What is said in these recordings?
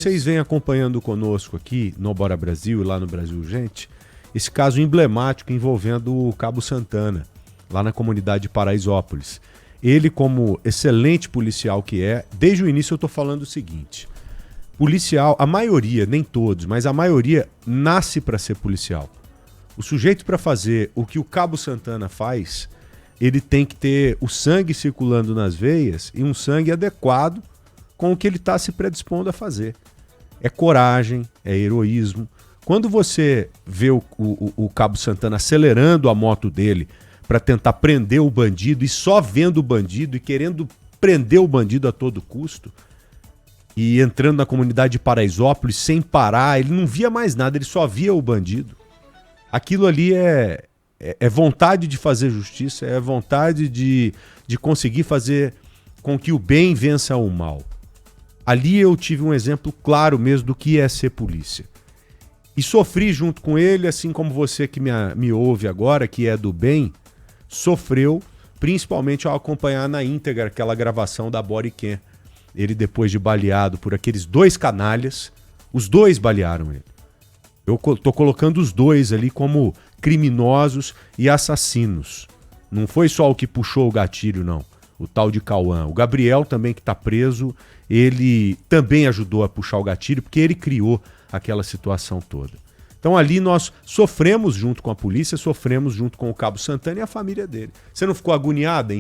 Vocês vêm acompanhando conosco aqui no Bora Brasil e lá no Brasil Urgente, esse caso emblemático envolvendo o Cabo Santana, lá na comunidade de Paraisópolis. Ele, como excelente policial que é, desde o início eu estou falando o seguinte: policial, a maioria, nem todos, mas a maioria nasce para ser policial. O sujeito, para fazer o que o Cabo Santana faz, ele tem que ter o sangue circulando nas veias e um sangue adequado com o que ele está se predispondo a fazer. É coragem, é heroísmo. Quando você vê o Cabo Santana acelerando a moto dele para tentar prender o bandido e só vendo o bandido e querendo prender o bandido a todo custo, e entrando na comunidade de Paraisópolis sem parar, ele não via mais nada, ele só via o bandido. Aquilo ali é vontade de fazer justiça, é vontade de conseguir fazer com que o bem vença o mal. Ali eu tive um exemplo claro mesmo do que é ser polícia. E sofri junto com ele, assim como você que me ouve agora, que é do bem, sofreu, principalmente ao acompanhar na íntegra aquela gravação da Body Cam. Ele, depois de baleado por aqueles dois canalhas, os dois balearam ele. Eu tô colocando os dois ali como criminosos e assassinos. Não foi só o que puxou o gatilho, não. O tal de Cauã. O Gabriel também, que está preso, ele também ajudou a puxar o gatilho, porque ele criou aquela situação toda. Então ali nós sofremos junto com a polícia, sofremos junto com o Cabo Santana e a família dele. Você não ficou agoniada em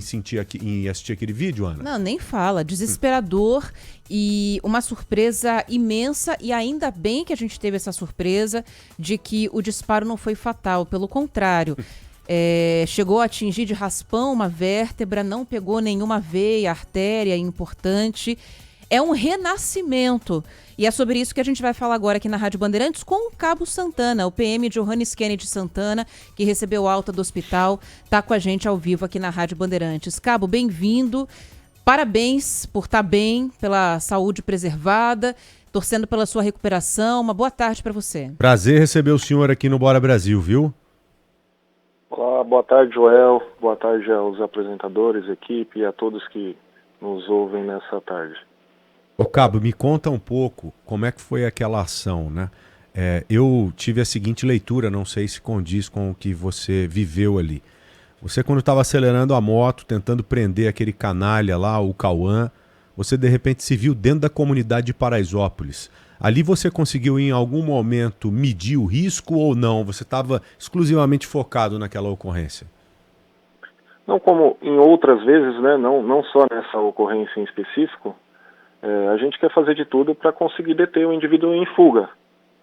assistir aquele vídeo, Ana? Não, nem fala. Desesperador e uma surpresa imensa, e ainda bem que a gente teve essa surpresa de que o disparo não foi fatal, pelo contrário. Chegou a atingir de raspão uma vértebra, não pegou nenhuma veia, artéria importante. É um renascimento. E é sobre isso que a gente vai falar agora aqui na Rádio Bandeirantes com o Cabo Santana, o PM Johannes Kennedy Santana, que recebeu alta do hospital, está com a gente ao vivo aqui na Rádio Bandeirantes. Cabo, bem-vindo. Parabéns por estar bem, pela saúde preservada, torcendo pela sua recuperação. Uma boa tarde para você. Prazer receber o senhor aqui no Bora Brasil, viu? Olá, boa tarde, Joel. Boa tarde aos apresentadores, equipe e a todos que nos ouvem nessa tarde. Ô Cabo, me conta um pouco como é que foi aquela ação, né? Eu tive a seguinte leitura, não sei se condiz com o que você viveu ali. Você, quando estava acelerando a moto, tentando prender aquele canalha lá, o Cauã, você de repente se viu dentro da comunidade de Paraisópolis. Ali você conseguiu em algum momento medir o risco ou não? Você estava exclusivamente focado naquela ocorrência? Não, como em outras vezes, né? Não só nessa ocorrência em específico, a gente quer fazer de tudo para conseguir deter o indivíduo em fuga,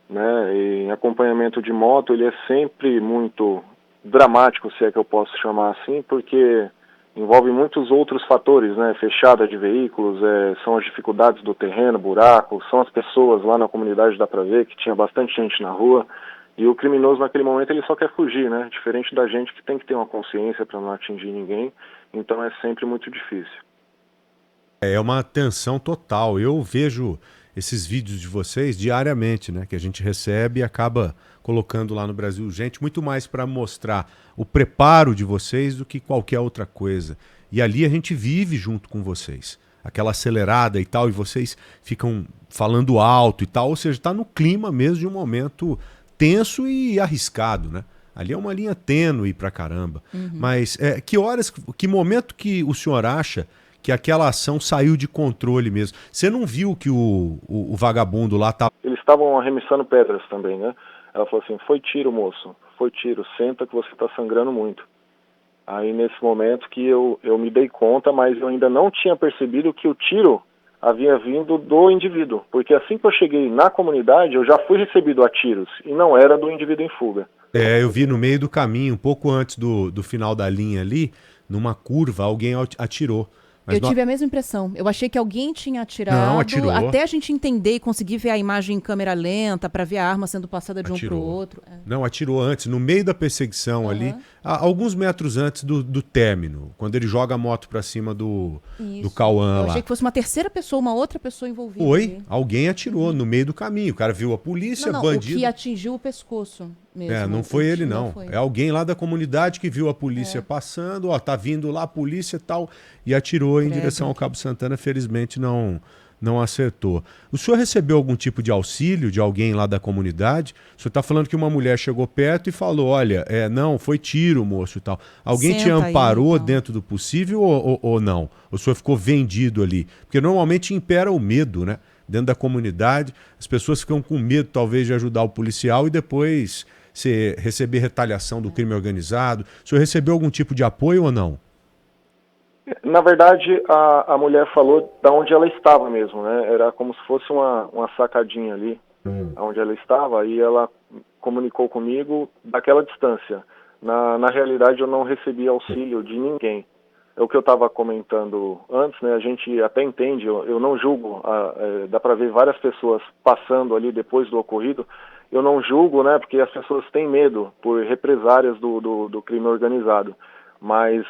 né? E em acompanhamento de moto ele é sempre muito dramático, se é que eu posso chamar assim, porque envolve muitos outros fatores, né? Fechada de veículos, são as dificuldades do terreno, buraco, são as pessoas lá na comunidade, dá pra ver que tinha bastante gente na rua, e o criminoso naquele momento ele só quer fugir, né? Diferente da gente que tem que ter uma consciência para não atingir ninguém, então é sempre muito difícil. É uma tensão total. Eu vejo esses vídeos de vocês diariamente, né? Que a gente recebe e acaba colocando lá no Brasil Urgente, muito mais para mostrar o preparo de vocês do que qualquer outra coisa. E ali a gente vive junto com vocês. Aquela acelerada e tal, e vocês ficam falando alto e tal, ou seja, está no clima mesmo de um momento tenso e arriscado, né? Ali é uma linha tênue pra caramba. Uhum. Mas que momento que o senhor acha que aquela ação saiu de controle mesmo? Você não viu que o vagabundo lá estava... Eles estavam arremessando pedras também, né? Ela falou assim, foi tiro, moço, foi tiro, senta que você está sangrando muito. Aí nesse momento que eu me dei conta, mas eu ainda não tinha percebido que o tiro havia vindo do indivíduo, porque assim que eu cheguei na comunidade, eu já fui recebido a tiros, e não era do indivíduo em fuga. Eu vi no meio do caminho, um pouco antes do final da linha ali, numa curva, alguém atirou. Eu tive a mesma impressão. Eu achei que alguém tinha atirado. Não, atirou. Até a gente entender e conseguir ver a imagem em câmera lenta para ver a arma sendo passada de um para o outro. Não, atirou antes, no meio da perseguição ali, alguns metros antes do término, quando ele joga a moto para cima do Cauã lá. Eu achei que fosse uma terceira pessoa, uma outra pessoa envolvida. Alguém atirou no meio do caminho. O cara viu a polícia, bandido. O que atingiu o pescoço mesmo. Não foi ele, não. É alguém lá da comunidade que viu a polícia passando, tá vindo lá a polícia e tal, e atirou em direção ao Cabo Santana. Felizmente não não acertou. O senhor recebeu algum tipo de auxílio de alguém lá da comunidade? O senhor está falando que uma mulher chegou perto e falou, olha, não, foi tiro, moço e tal. Alguém te Senta aí, amparou então. dentro do possível ou não? O senhor ficou vendido ali? Porque normalmente impera o medo, né? Dentro da comunidade, as pessoas ficam com medo talvez de ajudar o policial e depois receber retaliação do crime organizado. O senhor recebeu algum tipo de apoio ou não? Na verdade, a mulher falou de onde ela estava mesmo, né? Era como se fosse uma sacadinha ali, onde ela estava, e ela comunicou comigo daquela distância. Na realidade, eu não recebi auxílio de ninguém. É o que eu estava comentando antes, né? A gente até entende, eu não julgo, dá para ver várias pessoas passando ali depois do ocorrido. Eu não julgo, né? Porque as pessoas têm medo por represárias do crime organizado. Mas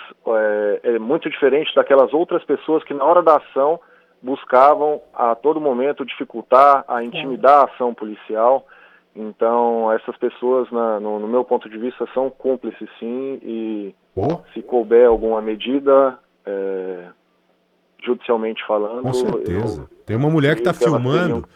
é muito diferente daquelas outras pessoas que na hora da ação buscavam a todo momento dificultar, intimidar a ação policial. Então essas pessoas, no meu ponto de vista, são cúmplices sim, e se couber alguma medida, judicialmente falando, com certeza. Tem uma mulher que está filmando.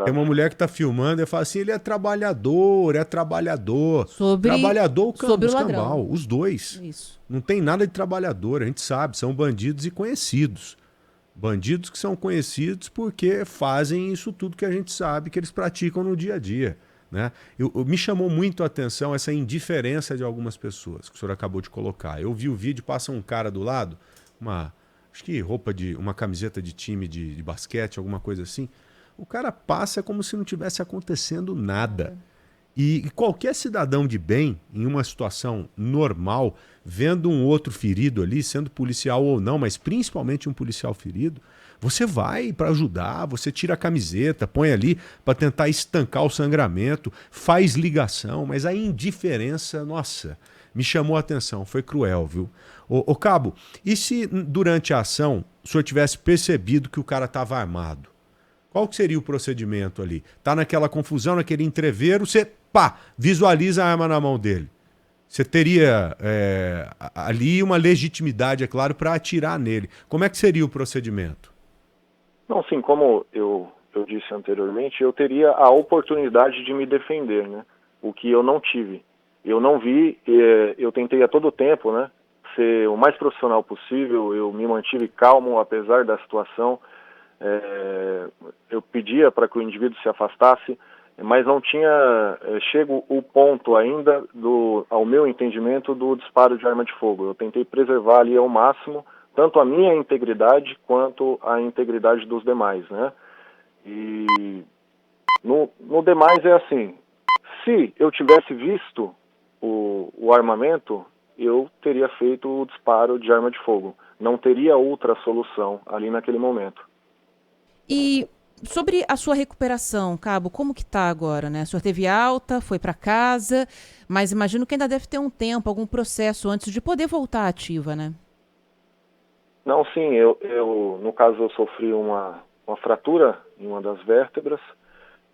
Tem uma mulher que está filmando e fala assim: ele é trabalhador, é trabalhador. Trabalhador sobre o cambal, ladrão. os dois. Isso. Não tem nada de trabalhador, a gente sabe, são bandidos e conhecidos. Bandidos que são conhecidos porque fazem isso tudo que a gente sabe que eles praticam no dia a dia. Né? Me chamou muito a atenção essa indiferença de algumas pessoas que o senhor acabou de colocar. Eu vi o vídeo, passa um cara do lado, acho que uma camiseta de time de basquete, alguma coisa assim. O cara passa como se não tivesse acontecendo nada. E qualquer cidadão de bem, em uma situação normal, vendo um outro ferido ali, sendo policial ou não, mas principalmente um policial ferido, você vai para ajudar, você tira a camiseta, põe ali para tentar estancar o sangramento, faz ligação, mas a indiferença, nossa, me chamou a atenção, foi cruel, viu? Ô Cabo, e se durante a ação o senhor tivesse percebido que o cara estava armado? Qual que seria o procedimento ali? Tá naquela confusão, naquele entreveiro, você visualiza a arma na mão dele. Você teria ali uma legitimidade, é claro, para atirar nele. Como é que seria o procedimento? Não, sim, como eu disse anteriormente, eu teria a oportunidade de me defender, né? O que eu não tive. Eu não vi, eu tentei a todo tempo, né, ser o mais profissional possível, eu me mantive calmo apesar da situação, eu pedia para que o indivíduo se afastasse, mas não tinha chego o ponto ainda, ao meu entendimento, do disparo de arma de fogo. Eu tentei preservar ali ao máximo, tanto a minha integridade quanto a integridade dos demais, né? E no demais é assim, se eu tivesse visto o armamento, eu teria feito o disparo de arma de fogo. Não teria outra solução ali naquele momento. E sobre a sua recuperação, Cabo, como que tá agora, né? O senhor teve alta, foi para casa, mas imagino que ainda deve ter um tempo, algum processo antes de poder voltar ativa, né? Não, sim, no caso eu sofri uma fratura em uma das vértebras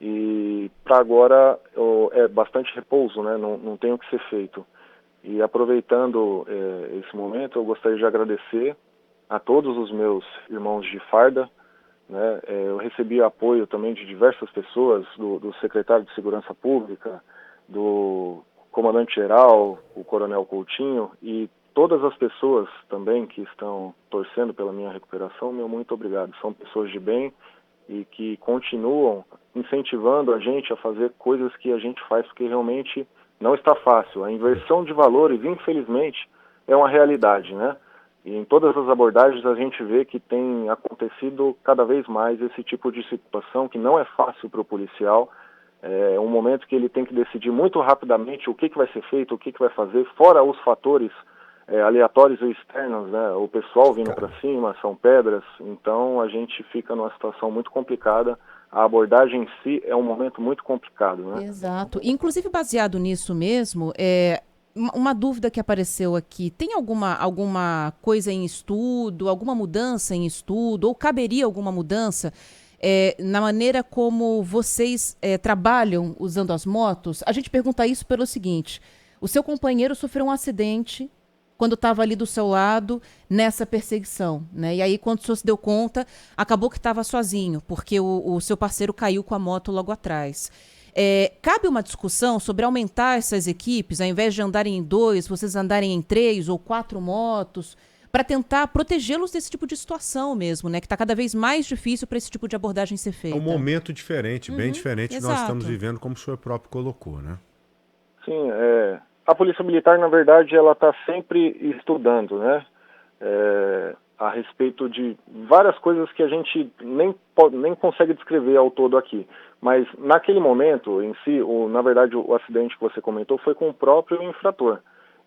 e para agora é bastante repouso, né? Não tem o que ser feito. E aproveitando esse momento, eu gostaria de agradecer a todos os meus irmãos de farda, né? Eu recebi apoio também de diversas pessoas, do secretário de Segurança Pública, do comandante-geral, o coronel Coutinho, e todas as pessoas também que estão torcendo pela minha recuperação, meu muito obrigado. São pessoas de bem e que continuam incentivando a gente a fazer coisas que a gente faz, porque realmente não está fácil. A inversão de valores, infelizmente, é uma realidade, né? E em todas as abordagens a gente vê que tem acontecido cada vez mais esse tipo de situação que não é fácil para o policial. É um momento que ele tem que decidir muito rapidamente o que vai ser feito, o que vai fazer, fora os fatores aleatórios e externos, né? O pessoal vindo para cima, são pedras, então a gente fica numa situação muito complicada. A abordagem em si é um momento muito complicado, né? Exato. Inclusive, baseado nisso mesmo, uma dúvida que apareceu aqui, tem alguma coisa em estudo, alguma mudança em estudo, ou caberia alguma mudança na maneira como vocês trabalham usando as motos? A gente pergunta isso pelo seguinte: o seu companheiro sofreu um acidente quando estava ali do seu lado nessa perseguição, né? E aí, quando o senhor se deu conta, acabou que estava sozinho, porque o seu parceiro caiu com a moto logo atrás. Cabe uma discussão sobre aumentar essas equipes, ao invés de andarem em 2, vocês andarem em 3 ou 4 motos, para tentar protegê-los desse tipo de situação mesmo, né? Que está cada vez mais difícil para esse tipo de abordagem ser É feita. um momento diferente, bem diferente que nós exato. estamos vivendo, como o senhor próprio colocou, né? Sim, a Polícia Militar, na verdade, ela está sempre estudando, né? A respeito de várias coisas que a gente nem consegue descrever ao todo aqui. Mas naquele momento em si, na verdade, o acidente que você comentou foi com o próprio infrator.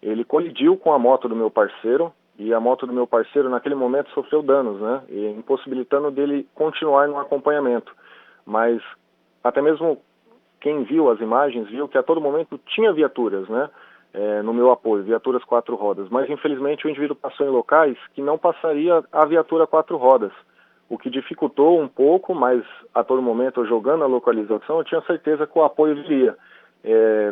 Ele colidiu com a moto do meu parceiro, e a moto do meu parceiro naquele momento sofreu danos, né? E impossibilitando dele continuar no acompanhamento. Mas até mesmo quem viu as imagens viu que a todo momento tinha viaturas, né? No meu apoio, viaturas 4 rodas. Mas infelizmente o indivíduo passou em locais que não passaria a viatura 4 rodas, o que dificultou um pouco, mas a todo momento, eu jogando a localização, eu tinha certeza que o apoio viria.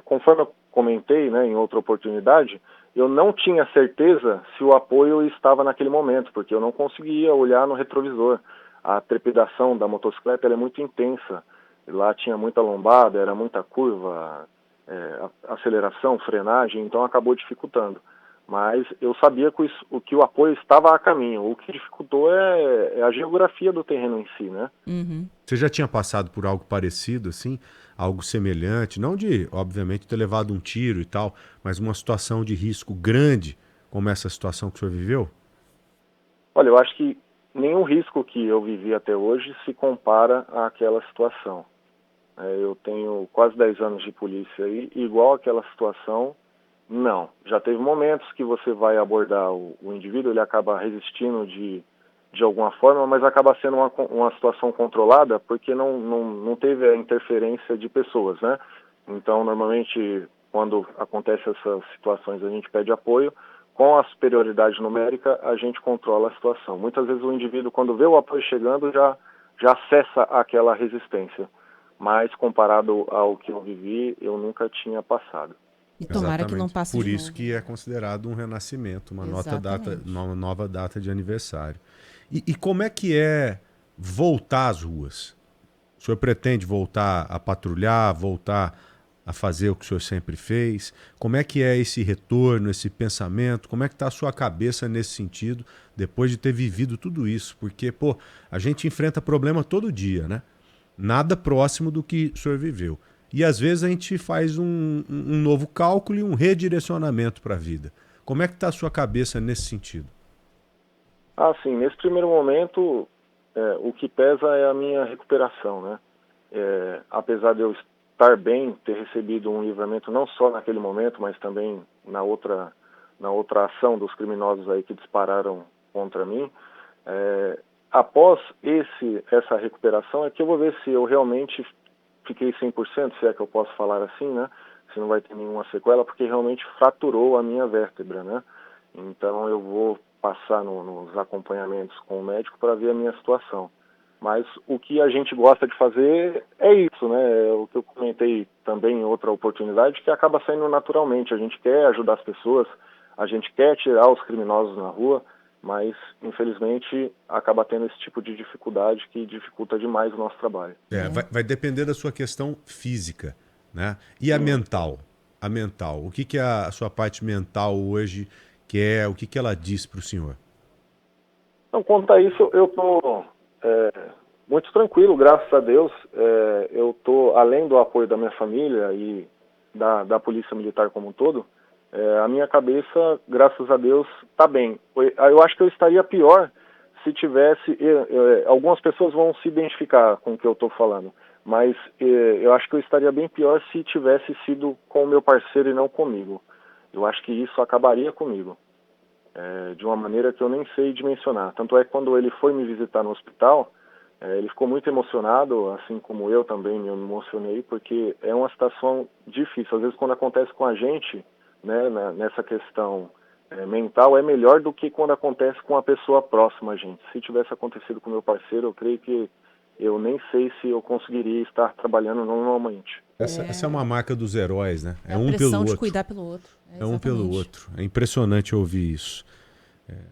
Conforme eu comentei, né, em outra oportunidade, eu não tinha certeza se o apoio estava naquele momento, porque eu não conseguia olhar no retrovisor. A trepidação da motocicleta ela é muito intensa. Lá tinha muita lombada, era muita curva, aceleração, frenagem, então acabou dificultando. Mas eu sabia que o apoio estava a caminho. O que dificultou é a geografia do terreno em si, né? Uhum. Você já tinha passado por algo parecido, assim? Algo semelhante? Não de, obviamente, ter levado um tiro e tal, mas uma situação de risco grande, como essa situação que o senhor viveu? Olha, eu acho que nenhum risco que eu vivi até hoje se compara àquela situação. Eu tenho quase 10 anos de polícia e igual àquela situação, não. Já teve momentos que você vai abordar o indivíduo, ele acaba resistindo de alguma forma, mas acaba sendo uma situação controlada porque não teve a interferência de pessoas, né? Então, normalmente, quando acontecem essas situações, a gente pede apoio. Com a superioridade numérica, a gente controla a situação. Muitas vezes o indivíduo, quando vê o apoio chegando, já acessa aquela resistência. Mas, comparado ao que eu vivi, eu nunca tinha passado. E tomara que não passe Por de isso novo. que é considerado um renascimento, uma Exatamente. nova data de aniversário. E como é que é voltar às ruas? O senhor pretende voltar a patrulhar, voltar a fazer o que o senhor sempre fez? Como é que é esse retorno, esse pensamento? Como é que está a sua cabeça nesse sentido, depois de ter vivido tudo isso? Porque, pô, a gente enfrenta problema todo dia, né? Nada próximo do que o senhor viveu. E às vezes a gente faz um novo cálculo e um redirecionamento para a vida. Como é que está a sua cabeça nesse sentido? Sim, nesse primeiro momento, o que pesa é a minha recuperação, né? Apesar de eu estar bem, ter recebido um livramento não só naquele momento, mas também na outra ação dos criminosos aí que dispararam contra mim, após essa recuperação é que eu vou ver se eu realmente fiquei 100%, se é que eu posso falar assim, né? Se não vai ter nenhuma sequela, porque realmente fraturou a minha vértebra, né? Então eu vou passar nos acompanhamentos com o médico para ver a minha situação. Mas o que a gente gosta de fazer é isso, né? É o que eu comentei também em outra oportunidade, que acaba saindo naturalmente. A gente quer ajudar as pessoas, a gente quer tirar os criminosos na rua, mas infelizmente acaba tendo esse tipo de dificuldade que dificulta demais o nosso trabalho. Vai depender da sua questão física, né? E a Sim. mental? A mental. O que, que a sua parte mental hoje quer? O que, que ela diz para o senhor? Então, quanto a isso, eu estou muito tranquilo, graças a Deus. Eu estou, além do apoio da minha família e da Polícia Militar como um todo, a minha cabeça, graças a Deus, está bem. Eu acho que eu estaria pior se tivesse... algumas pessoas vão se identificar com o que eu estou falando, mas eu acho que eu estaria bem pior se tivesse sido com o meu parceiro e não comigo. Eu acho que isso acabaria comigo. De uma maneira que eu nem sei dimensionar. Tanto é que quando ele foi me visitar no hospital, ele ficou muito emocionado, assim como eu também me emocionei, porque é uma situação difícil. Às vezes quando acontece com a gente, né, nessa questão mental, é melhor do que quando acontece com a pessoa próxima a gente. Se tivesse acontecido com meu parceiro, eu creio que eu nem sei se eu conseguiria estar trabalhando normalmente. Essa é uma marca dos heróis, né? É a um pressão pelo de outro. cuidar pelo outro. É um pelo Exatamente. outro. É impressionante ouvir isso.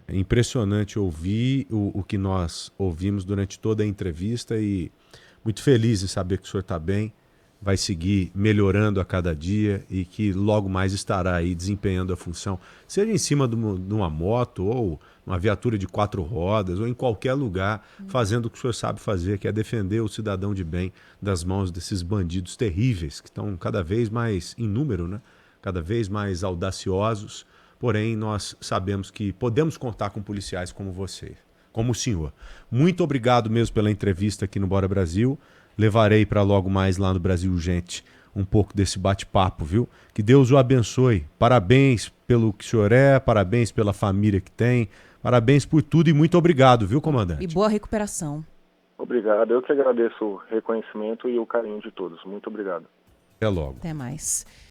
É impressionante ouvir o que nós ouvimos durante toda a entrevista e muito feliz em saber que o senhor está bem, vai seguir melhorando a cada dia e que logo mais estará aí desempenhando a função, seja em cima de uma moto ou uma viatura de 4 rodas ou em qualquer lugar, fazendo o que o senhor sabe fazer, que é defender o cidadão de bem das mãos desses bandidos terríveis, que estão cada vez mais em número, né? Cada vez mais audaciosos. Porém, nós sabemos que podemos contar com policiais como você, como o senhor. Muito obrigado mesmo pela entrevista aqui no Bora Brasil. Levarei para logo mais lá no Brasil Urgente um pouco desse bate-papo, viu? Que Deus o abençoe. Parabéns pelo que o senhor é, parabéns pela família que tem, parabéns por tudo e muito obrigado, viu, comandante? E boa recuperação. Obrigado, eu que agradeço o reconhecimento e o carinho de todos. Muito obrigado. Até logo. Até mais.